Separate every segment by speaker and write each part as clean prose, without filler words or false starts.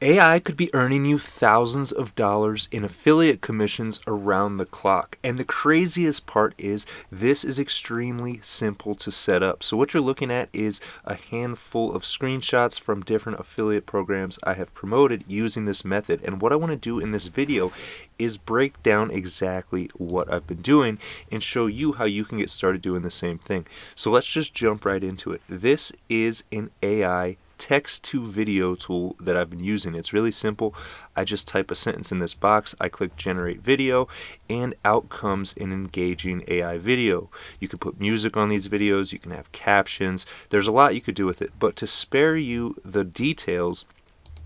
Speaker 1: AI could be earning you thousands of dollars in affiliate commissions around the clock. And the craziest part is this is extremely simple to set up. So what you're looking at is a handful of screenshots from different affiliate programs I have promoted using this method. And what I want to do in this video is break down exactly what I've been doing and show you how you can get started doing the same thing. So let's just jump right into it. This is an AI text to video tool that I've been using. It's really simple. I just type a sentence in this box, I click generate video, and out comes an engaging AI video. You can put music on these videos, you can have captions, there's a lot you could do with it, but to spare you the details,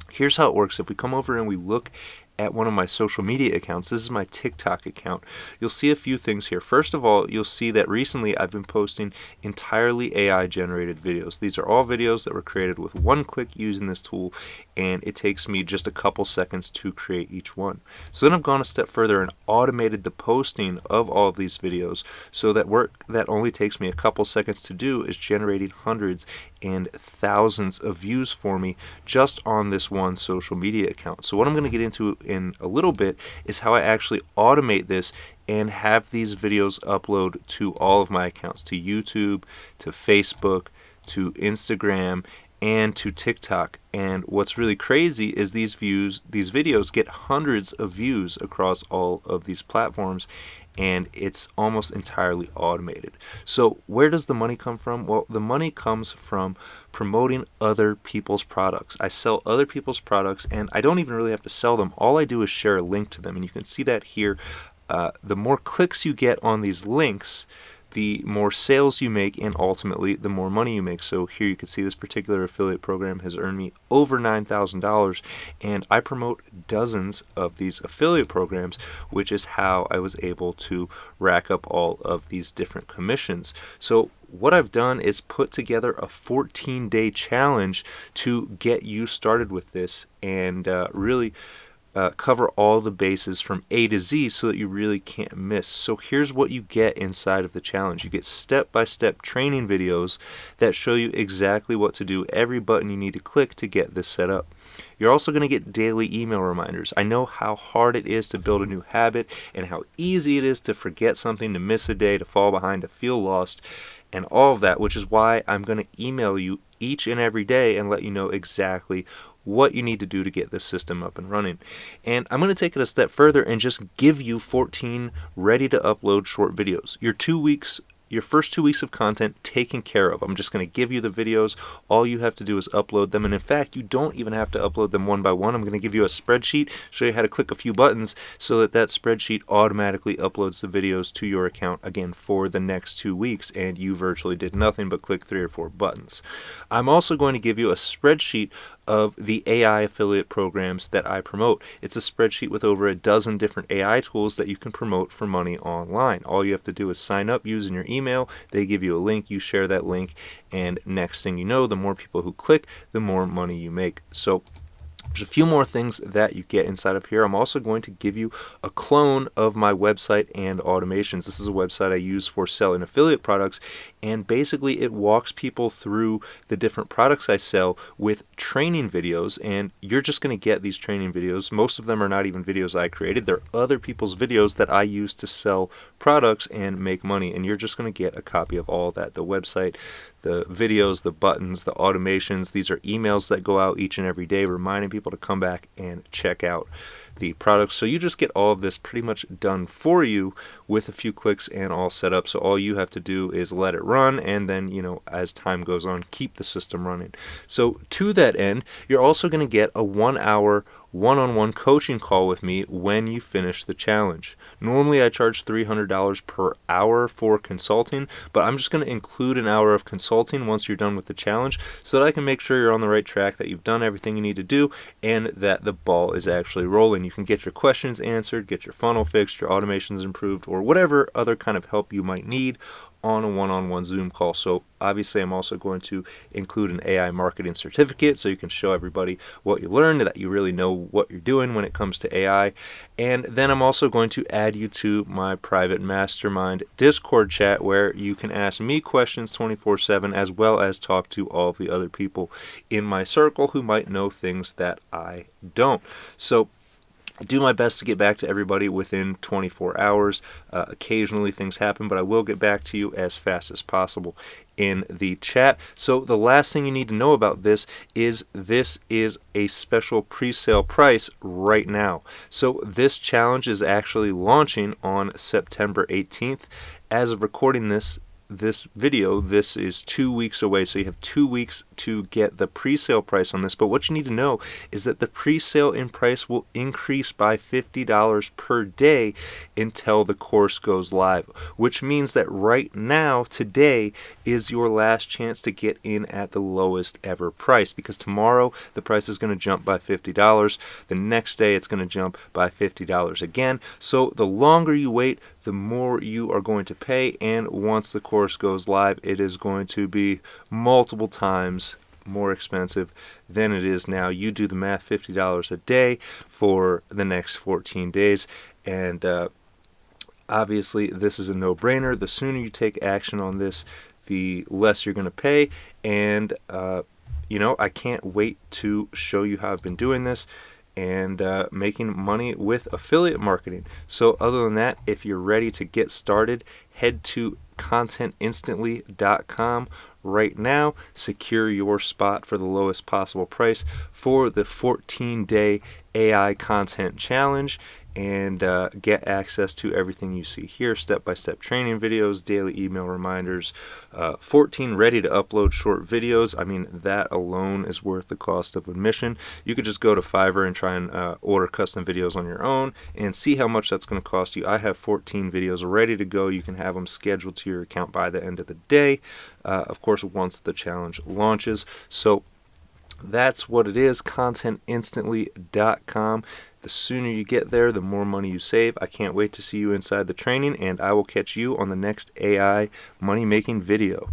Speaker 1: here's how it works. If we come over and we look at one of my social media accounts, this is my TikTok account, you'll see a few things here. First of all, you'll see that recently I've been posting entirely AI generated videos. These are all videos that were created with one click using this tool, and it takes me just a couple seconds to create each one. So then I've gone a step further and automated the posting of all of these videos, so that work that only takes me a couple seconds to do is generating hundreds and thousands of views for me just on this one social media account. So what I'm going to get into in a little bit is how I actually automate this and have these videos upload to all of my accounts, to YouTube, to Facebook, to Instagram, and to TikTok. And what's really crazy is these videos get hundreds of views across all of these platforms, and it's almost entirely automated. So where does the money come from? Well, the money comes from promoting other people's products. I sell other people's products, and I don't even really have to sell them. All I do is share a link to them, and you can see that here. The more clicks you get on these links, the more sales you make, and ultimately the more money you make. So here you can see this particular affiliate program has earned me over $9,000, and I promote dozens of these affiliate programs, which is how I was able to rack up all of these different commissions. So what I've done is put together a 14-day challenge to get you started with this and really cover all the bases from A to Z so that you really can't miss. So here's what you get inside of the challenge. You get step-by-step training videos that show you exactly what to do, every button you need to click to get this set up. You're also going to get daily email reminders. I know how hard it is to build a new habit and how easy it is to forget something, to miss a day, to fall behind, to feel lost, and all of that, which is why I'm going to email you each and every day and let you know exactly what you need to do to get this system up and running. And I'm going to take it a step further and just give you 14 ready to upload short videos. Your first 2 weeks of content taken care of. I'm just going to give you the videos. All you have to do is upload them. And in fact, you don't even have to upload them one by one. I'm going to give you a spreadsheet, show you how to click a few buttons so that that spreadsheet automatically uploads the videos to your account again for the next 2 weeks. And you virtually did nothing but click 3 or 4 buttons. I'm also going to give you a spreadsheet of the AI affiliate programs that I promote. It's a spreadsheet with over a dozen different AI tools that you can promote for money online. All you have to do is sign up using your email. They give you a link, you share that link, and next thing you know, the more people who click, the more money you make. So there's a few more things that you get inside of here. I'm also going to give you a clone of my website and automations. This is a website I use for selling affiliate products, and basically it walks people through the different products I sell with training videos, and you're just going to get these training videos. Most of them are not even videos I created. They're other people's videos that I use to sell products and make money, and you're just going to get a copy of all that. The website, the videos, the buttons, the automations. These are emails that go out each and every day reminding people to come back and check out the products. So you just get all of this pretty much done for you with a few clicks and all set up. So all you have to do is let it run, and then, as time goes on, keep the system running. So to that end, you're also going to get a 1-hour one-on-one coaching call with me when you finish the challenge. Normally I charge $300 per hour for consulting, but I'm just going to include an hour of consulting once you're done with the challenge so that I can make sure you're on the right track, that you've done everything you need to do, and that the ball is actually rolling. You can get your questions answered, get your funnel fixed, your automations improved, or whatever other kind of help you might need, on a one-on-one Zoom call. So obviously I'm also going to include an AI marketing certificate so you can show everybody what you learned, that you really know what you're doing when it comes to AI. And then I'm also going to add you to my private mastermind Discord chat where you can ask me questions 24/7 as well as talk to all of the other people in my circle who might know things that I don't. So I do my best to get back to everybody within 24 hours. Occasionally things happen, but I will get back to you as fast as possible in the chat. So the last thing you need to know about this is a special pre-sale price right now. So this challenge is actually launching on September 18th. As of recording this video, this is 2 weeks away, so you have 2 weeks to get the pre-sale price on this. But what you need to know is that the pre-sale in price will increase by $50 per day until the course goes live, which means that right now, today, is your last chance to get in at the lowest ever price, because tomorrow the price is going to jump by $50. The next day it's going to jump by $50 again. So the longer you wait, the more you are going to pay, and once the course goes live, it is going to be multiple times more expensive than it is now. You do the math, $50 a day for the next 14 days, and obviously this is a no-brainer. The sooner you take action on this, the less you're going to pay, and I can't wait to show you how I've been doing this and making money with affiliate marketing. So other than that, if you're ready to get started, head to contentinstantly.com right now. Secure your spot for the lowest possible price for the 14-day AI content challenge, and get access to everything you see here: step-by-step training videos, daily email reminders, 14 ready to upload short videos. I mean, that alone is worth the cost of admission. You could just go to Fiverr and try and order custom videos on your own and see how much that's going to cost you. I have 14 videos ready to go. You can have them scheduled to your account by the end of the day, of course, once the challenge launches. So that's what it is, contentinstantly.com. The sooner you get there, the more money you save. I can't wait to see you inside the training, and I will catch you on the next AI money-making video.